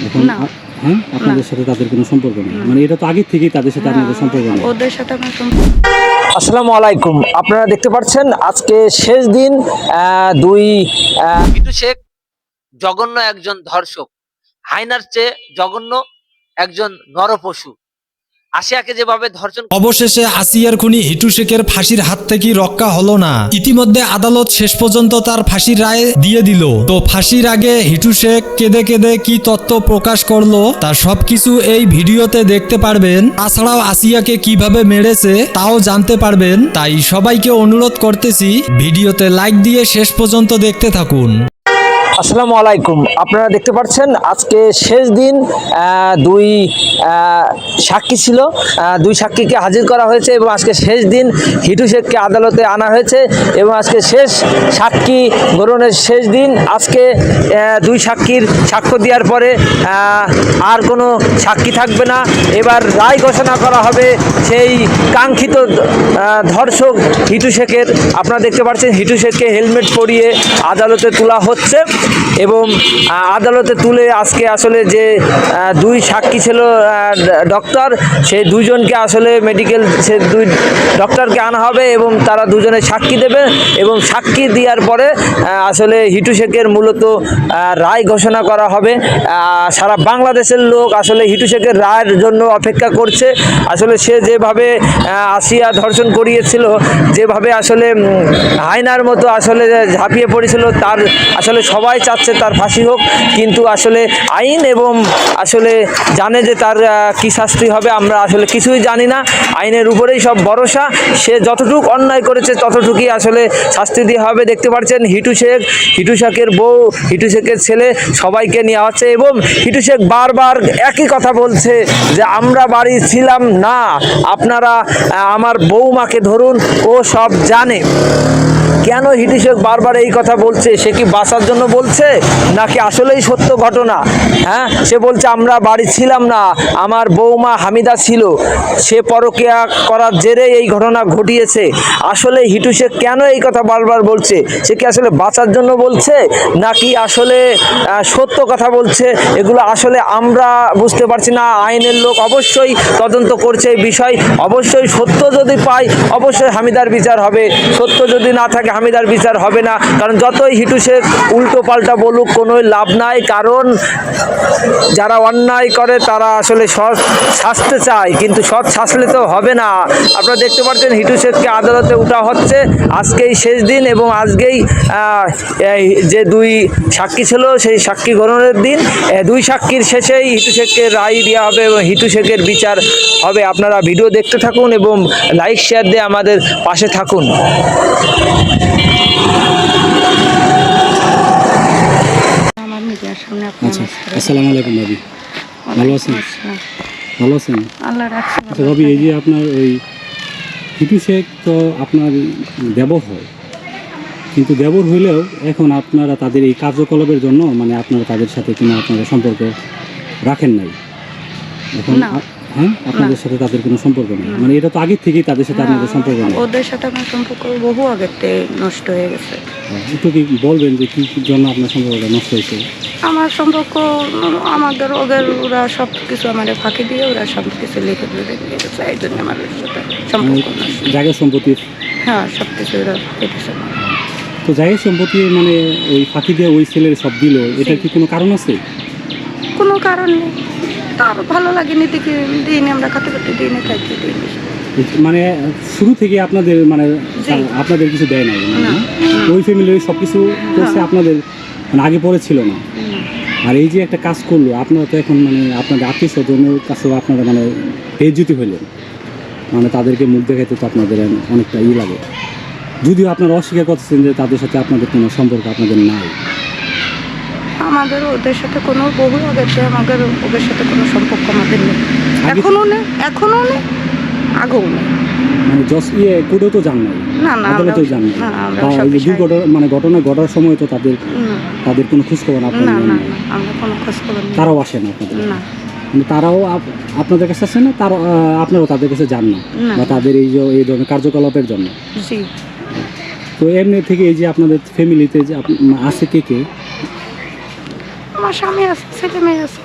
এখন না। হ্যাঁ, আপনাদের সাথে তাদের কোনো সম্পর্ক নেই, মানে এটা তো আগের থেকেই তাদের সাথে আপনাদের সম্পর্ক নেই। ওদের সাথে আমার আসসালামু আলাইকুম। আপনারা দেখতে পাচ্ছেন আজকে শেষ দিন। দুই হিটু শেখ জঘন্য একজন ধর্ষক, হায়নার চেয়ে জঘন্য একজন নরপশু। আসিয়াকে যেভাবে ধর্ষণ অবশেষে আসিয়ার খুনি হিটু শেখের ফাঁসির হাত থেকে রক্ষা হলো না। ইতিমধ্যে আদালত শেষ পর্যন্ত তার ফাঁসির রায় দিয়ে দিল। তো ফাঁসির আগে হিটু শেখ কেঁদে কেঁদে কি তথ্য প্রকাশ করলো তার সবকিছু এই ভিডিওতে দেখতে পারবেন। তাছাড়াও আসিয়াকে কিভাবে মেরেছে তাও জানতে পারবেন। তাই সবাইকে অনুরোধ করতেছি ভিডিওতে লাইক দিয়ে শেষ পর্যন্ত দেখতে থাকুন। আসসালামু আলাইকুম। আপনারা দেখতে পাচ্ছেন আজকে শেষ দিন। দুই সাক্ষী ছিল, দুই সাক্ষীকে হাজির করা হয়েছে এবং আজকে শেষ দিন হিটু শেখকে আদালতে আনা হয়েছে এবং আজকে শেষ সাক্ষী গ্রহণের শেষ দিন। আজকে দুই সাক্ষীর সাক্ষ্য দেওয়ার পরে আর কোনো সাক্ষী থাকবে না। এবার রায় ঘোষণা করা হবে সেই কাঙ্ক্ষিত ধর্ষক হিটু শেখের। আপনারা দেখতে পাচ্ছেন হিটু শেখকে হেলমেট পরিয়ে আদালতে তোলা হচ্ছে এবং আদালতে তুলে আজকে আসলে যে দুই সাক্ষী ছিল ডক্টর, সেই দুইজনকে আসলে মেডিকেল সে দুই ডক্টরকে আনা হবে এবং তারা দুজনে সাক্ষী দেবে এবং সাক্ষী দেওয়ার পরে আসলে হিটু শেখের মূলত রায় ঘোষণা করা হবে। সারা বাংলাদেশের লোক আসলে হিটু শেখের রায়ের জন্য অপেক্ষা করছে। আসলে সে যেভাবে আসিয়া ধর্ষণ করিয়েছিল, যেভাবে আসলে হায়নার মতো আসলে ঝাঁপিয়ে পড়েছিল, তার আসলে সবাই চাচ্ছে তার ফাঁসি হোক, কিন্তু আসলে আইন এবং আসলে জানে যে তার কি শাস্তি হবে। আমরা আসলে কিছুই জানি না, আইনের উপরেই সব ভরসা। সে যতটুকু অন্যায় করেছে ততটুকুই আসলে শাস্তি দেওয়া হবে। দেখতে পাচ্ছেন হিটু শেখ, হিটু শেখের বউ, হিটু শেখের ছেলে সবাইকে নেওয়া হচ্ছে এবং হিটু শেখ বারবার একই কথা বলছে যে আমরা বাড়ি ছিলাম না, আপনারা আমার বউমাকে ধরুন, ও সব জানে। কেন হিটু শেখ বারবার এই কথা বলছে? সে কি বাঁচার জন্য বলছে নাকি আসলেই সত্য ঘটনা? হ্যাঁ, সে বলছে আমরা বাড়ি ছিলাম না, আমার বৌমা হামিদা ছিল, সে পরকীয়া করার জেরে এই ঘটনা ঘটিয়েছে। আসলে হিটু শেখ কেন এই কথা বারবার বলছে? সে কি আসলে বাঁচার জন্য বলছে নাকি আসলে সত্য কথা বলছে? এগুলো আসলে আমরা বুঝতে পারছি না। আইনের লোক অবশ্যই তদন্ত করছে এই বিষয়। অবশ্যই সত্য যদি পাই অবশ্যই হামিদার বিচার হবে, সত্য যদি না থাকে হামিদার বিচার হবে না। কারণ যতই হিটু শেখ উল্টো পাল্টা বলুক কোনো লাভ নাই, কারণ যারা অন্যায় করে তারা আসলে সৎ শাস্তে চায়, কিন্তু সৎ শাসলে তো হবে না। আপনারা দেখতে পাচ্ছেন হিটু শেখকে আদালতে উঠা হচ্ছে, আজকেই শেষ দিন এবং আজকেই যে দুই সাক্ষী ছিল সেই সাক্ষী গ্রহণের দিন। দুই সাক্ষীর শেষেই হিটু শেখকে রায় দেওয়া হবে এবং হিটু শেখের বিচার হবে। আপনারা ভিডিও দেখতে থাকুন এবং লাইক শেয়ার দিয়ে আমাদের পাশে থাকুন। আমার মিডিয়ার সামনে আচ্ছা, আসসালামু আলাইকুম ভাবি, ভালো আছেন? ভালো আছেন? আল্লাহ রাখছে। আচ্ছা ভাবি, এই যে আপনার ওই হিটু শেখ তো আপনার দেবর হয়, কিন্তু দেবর হইলেও এখন আপনারা তাদের এই কার্যকলাপের জন্য মানে আপনারা তাদের সাথে কোনো আপনারা সম্পর্ক রাখেন নাই এখন? না। হ্যাঁ, আপনাদের সাথে তাদের কোনো সম্পর্ক নেই, মানে এটা তো আগের থেকেই তাদের সাথে আপনাদের সম্পর্ক নেই। ওদের সাথে আমার সম্পর্ক বহু আগের থেকে নষ্ট হয়ে গেছে। একটু কি বলবেন যে কী জন্য আপনার সম্পর্কটা নষ্ট হয়েছে? আমার সম্পর্ক আমাদের ওদের ওরা সব কিছু আমাদের ফাঁকি দিয়ে ওরা সব কিছু লিখে দিয়ে নিয়ে গেছে, এই জন্য আমাদের সাথে সম্পর্ক নষ্ট। জায়গা সম্পত্তির? হ্যাঁ, সব কিছু ওরা কেটেছে। তো জায়গা সম্পত্তি মানে ওই ফাঁকি দিয়ে ওই ছেলের সব দিল, এটার কি কোনো কারণ আছে? কোনো কারণ নেই, তার ভালো লাগেনি দেখি দিইনি, আমরা খাতে খাতে দিইনি, খাইতে দিইনি। মানে শুরু থেকে আপনাদের মানে আপনাদের কিছু দেয় নাই না। ওই ফ্যামিলির সব কিছু করছে, আপনাদের মানে আগে পরে ছিল না। আর এই যে একটা কাজ করলো, আপনারা তো এখন মানে আপনাদের আত্মীয় স্বজনের কাছেও আপনারা মানে বেইজ্জতি হইলেন, মানে তাদেরকে মুখ দেখাইতে তো আপনাদের অনেকটা লাগে, যদিও আপনারা অস্বীকার করছেন যে তাদের সাথে আপনাদের কোনো সম্পর্ক আপনাদের নাই। আমাদের ওদের সাথে কোনো বহু আগের থেকে আমাদের ওদের সাথে কোনো সম্পর্ক আমাদের নেই, এখনও নেই, এখনও নেই, আগেও নেই। মানে কোর্টেও তো যান নাই, না না, আদালতেও যান নাই, না, আমরা বা সব এই যে বিষয়ে- মানে ঘটনা ঘটার সময় তো তাদের কোনো খোঁজখবর না আপনাদের না নেই? না, আমরা কোনো খোঁজ খবর নেই। তারাও আসে না আপনাদের? না মানে তারাও আপনাদের কাছে আসে না, তারা আপনারাও তাদের কাছে যান না, না। বা তাদের এই ধরনের কার্যকলাপের জন্য? জি। তো এমনি থেকে এই যে আপনাদের ফ্যামিলিতে যে আছে কে কে? আমার স্বামী আছে, ছেলে মেয়ে আছে।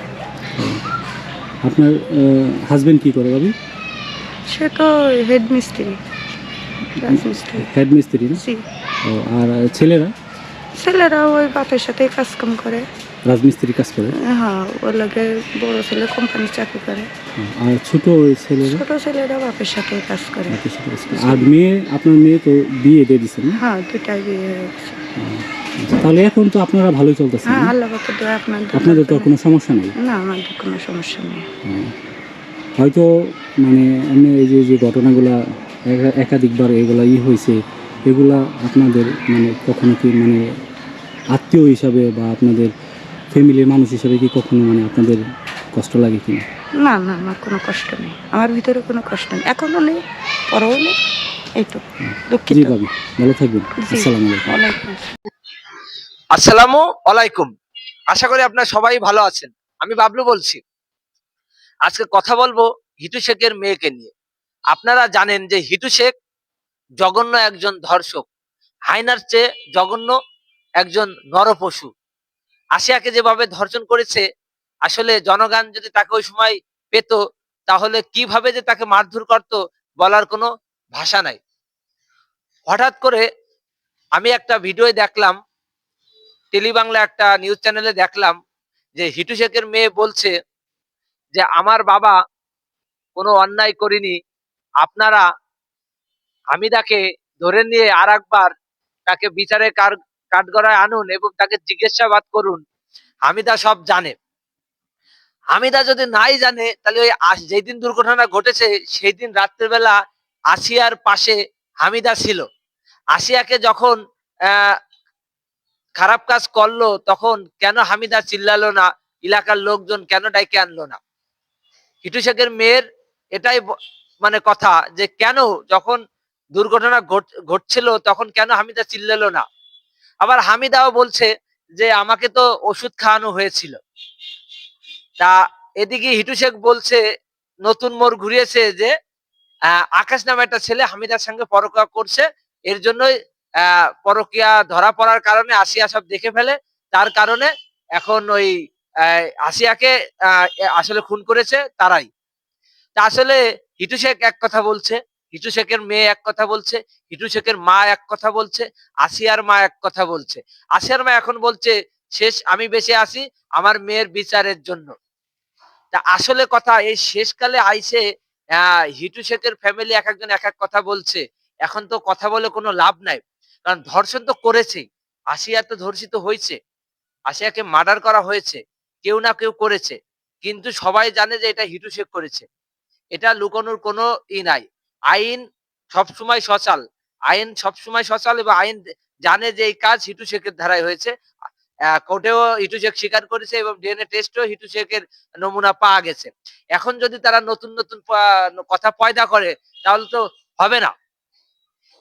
আপনার হাজবেন্ড কি করে ভাবি? সে তো হেড মিস্ত্রি, রাজমিস্ত্রি। হেড মিস্ত্রি না? জি। ও, আর ছেলেরা? ছেলেরা ওই বাপের সাথে কাজ কাম করে। রাজমিস্ত্রি কাজ করে? হ্যাঁ, ওর লাগে বড় ছেলে কোম্পানি চাকরি করে, আর ছোট ওই ছেলেরা? ছোট ছেলেরা বাপের সাথে কাজ করে। বাপের সাথে কাজ করে। আর মেয়ে, আপনার মেয়ে তো বিয়ে দিয়ে দিচ্ছেন না? হ্যাঁ, দুটাই বিয়ে হয়ে গেছে। আচ্ছা, তাহলে এখন তো আপনারা ভালোই চলতেছেন হ্যাঁ, না? আল্লাহ পাকের দোয়া আপনাদের। আপনাদের তো কোনো সমস্যা নেই? না, আমাদের কোনো সমস্যা নেই। হয়তো মানে এমনি এই যে ঘটনাগুলা একাধিকবার এগুলা হয়েছে, এগুলা আপনাদের মানে কখনো কি মানে আত্মীয় হিসাবে বা আপনাদের ফ্যামিলির মানুষ হিসাবে কি কখনো মানে আপনাদের কষ্ট লাগে কি? না না, আমার কোনো কষ্ট নেই, আমার ভিতরে কোনো কষ্ট নেই, এখনো নেই, পরেও নেই, এই তো। দুঃখিত। জি ভাবি, ভালো থাকবেন। জি। আসসালামু আলাইকুম। ওয়ালাইকুম আসসালাম। আসসালামু আলাইকুম। আশা করি আপনারা সবাই ভালো আছেন। আমি বাবলু বলছি। আজকে কথা বলবো হিটু শেখের মেয়েকে নিয়ে। আপনারা জানেন যে হিটু শেখ জঘন্য একজন ধর্ষক, হায়নার চেয়ে জঘন্য একজন নরপশু। আসিয়াকে যেভাবে ধর্ষণ করেছে, আসলে জনগণ যদি তাকে ওই সময় পেত, তাহলে কিভাবে যে তাকে মারধর করত বলার কোনো ভাষা নাই। হঠাৎ করে আমি একটা ভিডিও দেখলাম, টেলিবাংলা একটা নিউজ চ্যানেলে দেখলাম যে হিটু শেখের মেয়ে বলছে যে আমার বাবা কোনো অন্যায় করিনি, আপনারা হামিদাকে ধরে নিয়ে আর একবার তাকে বিচারে কাঠগড়ায় আনুন এবং তাকে জিজ্ঞাসাবাদ করুন, হামিদা সব জানে। হামিদা যদি নাই জানে, তাহলে ওই যেই দিন দুর্ঘটনা ঘটেছে সেই দিন রাত্রেবেলা আসিয়ার পাশে হামিদা ছিল। আসিয়াকে যখন আহ খারাপ কাজ করলো, তখন কেন হামিদা চিল্লালো না, এলাকার লোকজন কেন ডাইকে আনলো না? হিটু শেখের মেয়ের এটাই মানে কথা, যে কেন যখন দুর্ঘটনা ঘটছিল তখন কেন হামিদা চিল্লালো না? আবার হামিদাও বলছে যে আমাকে তো ওষুধ খাওয়ানো হয়েছিল। তা এদিকে হিটু শেখ বলছে, নতুন মোড় ঘুরিয়েছে যে আকাশ নামে একটা ছেলে হামিদার সঙ্গে পরকিয়া করছে, এর জন্যই পরকিয়া ধরা পড়ার কারণে আসিয়া সব দেখে ফেলে, তার কারণে এখন ওই আসিয়াকে আসলে খুন করেছে তারাই। তা আসলে হিটু শেখ এক কথা বলছে, হিটু শেখের মেয়ে এক কথা বলছে, হিটু শেখের মা এক কথা বলছে, আসিয়ার মা এক কথা বলছে। আসিয়ার মা এখন বলছে শেষ আমি বেঁচে আছি আমার মেয়ের বিচারের জন্য। তা আসলে কথা এই শেষকালে আইসে হিটু শেখের ফ্যামিলি এক একজন এক এক কথা বলছে। এখন তো কথা বলে কোনো লাভ নাই, কারণ ধর্ষণ তো করেছেই, আসিয়া তো ধর্ষিত হয়েছে, আসিয়াকে মার্ডার করা হয়েছে, কেউ না কেউ করেছে, কিন্তু সবাই জানে যে এটা হিটু শেখ করেছে। এটা লুকানোর কোনো নাই। আইন সবসময় সচল, আইন সবসময় সচল এবং আইন জানে যে এই কাজ হিটু শেখের ধারায় হয়েছে। কোর্টেও হিটু শেখ স্বীকার করেছে এবং ডিএনএ টেস্টেও হিটু শেখের নমুনা পাওয়া গেছে। এখন যদি তারা নতুন নতুন কথা পয়দা করে তাহলে তো হবে না।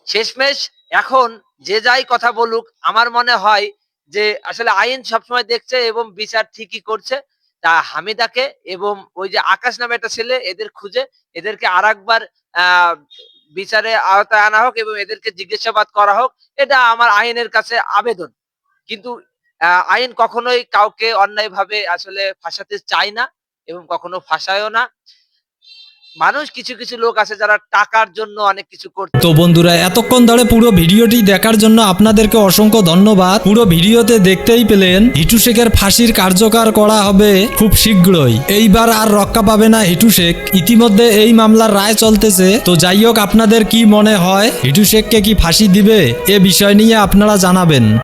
শেষমেশ এখন যে যাই কথা বলুক, আমার মনে হয় যে আসলে আইন সবসময় দেখছে এবং বিচার ঠিকই করছে। তা হামিদাকে এবং ওই যে আকাশ নামে একটা ছেলে, এদের খুঁজে এদেরকে আর একবার বিচারে আওতায় আনা হোক এবং এদেরকে জিজ্ঞাসাবাদ করা হোক, এটা আমার আইনের কাছে আবেদন। কিন্তু আইন কখনোই কাউকে অন্যায়ভাবে আসলে ফাঁসাতে চায় না এবং কখনো ফাঁসায়ও না। মানুষ কিছু কিছু লোক আছে যারা টাকার জন্য অনেক কিছু করতে। তো বন্ধুরা, এতক্ষণ ধরে পুরো ভিডিওটি দেখার জন্য আপনাদেরকে অসংখ্য ধন্যবাদ। পুরো ভিডিওতে দেখতেই পেলেন হিটু শেখের ফাঁসির কার্যকর করা হবে খুব শীঘ্রই। এইবার আর রক্ষা পাবে না হিটু শেখ। ইতিমধ্যে এই মামলার রায় চলতেছে। তো যাই হোক, আপনাদের কি মনে হয় হিটু শেখকে কি ফাঁসি দিবে? এ বিষয় নিয়ে আপনারা জানাবেন।